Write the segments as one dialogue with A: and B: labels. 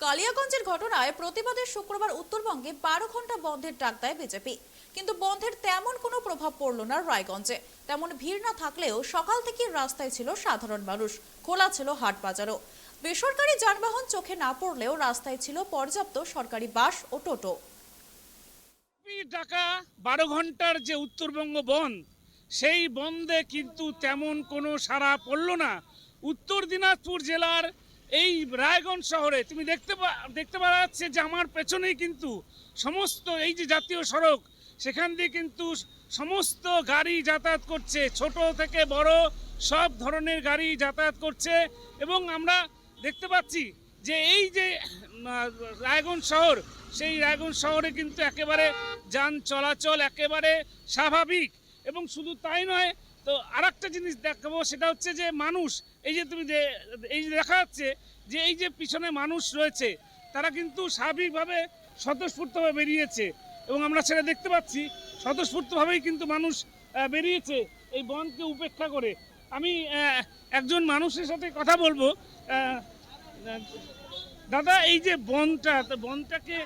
A: কালিয়াগঞ্জের ঘটনায় প্রতিবাদে শুক্রবার উত্তরবঙ্গে 12 ঘন্টা বন্ধের ডাক দেয় বিজেপি। কিন্তু বন্ধের তেমন কোনো প্রভাব পড়ল না রায়গঞ্জে। তেমন ভিড় না থাকলেও সকাল থেকে রাস্তায় ছিল সাধারণ মানুষ, খোলা ছিল হাট বাজারও। বেসরকারি যানবাহন চোখে না পড়লেও রাস্তায় ছিল পর্যাপ্ত সরকারি বাস ও টোটো।
B: ঢাকা 12 ঘন্টার যে উত্তরবঙ্গ বন্ধ, সেই বন্ধে কিন্তু তেমন কোনো সাড়া পড়ল না। উত্তর দিনাজপুর জেলার এই রায়গঞ্জ শহরে তুমি দেখতে পাওয়া যাচ্ছে যে আমার পেছনেই কিন্তু সমস্ত এই যে জাতীয় সড়ক, সেখান দিয়ে কিন্তু সমস্ত গাড়ি যাতায়াত করছে, ছোট থেকে বড় সব ধরনের গাড়ি যাতায়াত করছে। এবং আমরা দেখতে পাচ্ছি যে এই যে রায়গঞ্জ শহর, সেই রায়গঞ্জ শহরে কিন্তু একেবারে যান চলাচল একেবারে স্বাভাবিক। এবং শুধু তাই নয়, তো আরেকটা জিনিস দেখাবো, সেটা হচ্ছে যে মানুষ, এই যে তুমি এই যে দেখা যাচ্ছে যে এই যে পিছনে মানুষ রয়েছে, তারা কিন্তু স্বাভাবিকভাবে স্বতঃস্ফূর্তভাবে বেরিয়েছে। এবং আমরা সেটা দেখতে পাচ্ছি, স্বতঃস্ফূর্তভাবেই কিন্তু মানুষ বেরিয়েছে এই বনকে উপেক্ষা করে। আমি একজন মানুষের সাথে কথা বলবো। দাদা, এই যে বনটাকে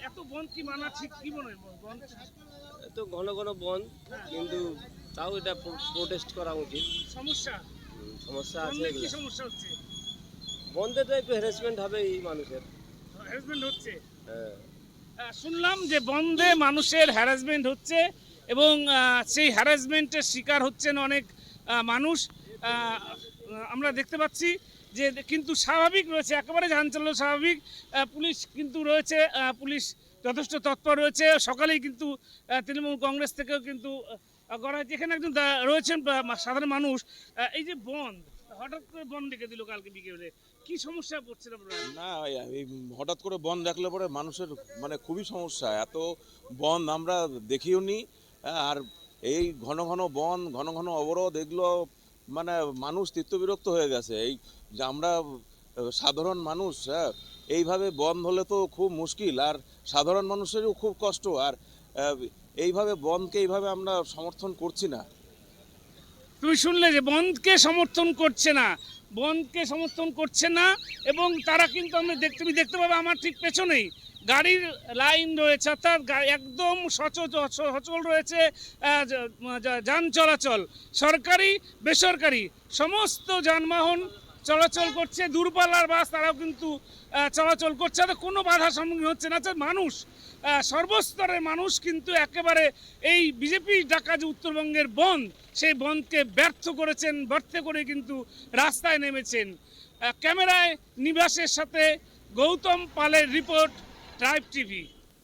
B: এত বন্ধ কি মানা ঠিক, কি মনে হয়? বন্ধ
C: তো ঘন ঘন বন্ধ, কিন্তু তাও এটা প্রোটেস্ট করা উচিত। সমস্যা আছে,
B: কি সমস্যা হচ্ছে?
C: বন্ধে তো একটু হ্যারাসমেন্ট হবে, এই মানুষের
B: হ্যারাসমেন্ট হচ্ছে। শুনলাম যে বন্ধে মানুষের হ্যারাসমেন্ট হচ্ছে এবং সেই হ্যারাসমেন্টের শিকার হচ্ছেন অনেক মানুষ। আমরা দেখতে পাচ্ছি যে কিন্তু স্বাভাবিক রয়েছে, একেবারে যান চলাচল স্বাভাবিক। পুলিশ কিন্তু রয়েছে, পুলিশ যথেষ্ট তৎপর রয়েছে। সকালেই কিন্তু তৃণমূল কংগ্রেস থেকেও কিন্তু করা হয়েছে। এখানে একজন রয়েছেন সাধারণ মানুষ। এই যে বন্ধ, হঠাৎ করে বন্ধ ডেকে দিল কালকে বিকেলে, কি সমস্যা পড়ছিল?
D: না, এই হঠাৎ করে বন্ধ দেখলে পরে মানুষের মানে খুবই সমস্যা। এত বন্ধ আমরা দেখিও নি। আর এই ঘন ঘন বন্ধ, ঘন ঘন অবরোধ, এগুলো মানে মানুষ তিক্তবিরক্ত হয়ে গেছে। এই যে আমরা সাধারণ মানুষ, এইভাবে বন্ধ হলে তো খুব মুশকিল, আর সাধারণ মানুষেরও খুব কষ্ট। আর এইভাবে বন্ধকে এইভাবে আমরা সমর্থন করছি না।
B: তুমি শুনলে যে বন্ধকে সমর্থন করছে না, বন্ধকে সমর্থন করছে না। এবং তারা কিন্তু তুমি দেখতে পাবে আমার ঠিক পেছনেই গাড়ির লাইন রয়েছে, অর্থাৎ একদম সচল রয়েছে যান চলাচল। সরকারি বেসরকারি সমস্ত যানবাহন চলাচল করছে, দূরপাল্লার বাস তারাও কিন্তু চলাচল করছে, কোনো বাধার সম্মুখীন হচ্ছে না। মানুষ, সর্বস্তরের মানুষ কিন্তু একেবারে এই বিজেপি ডাকা যে উত্তরবঙ্গের বন্ধ, সেই বন্ধকে ব্যর্থ করে কিন্তু রাস্তায় নেমেছেন। ক্যামেরায় নিবাসের সাথে গৌতম পালের রিপোর্ট, ট্রাইব টিভি।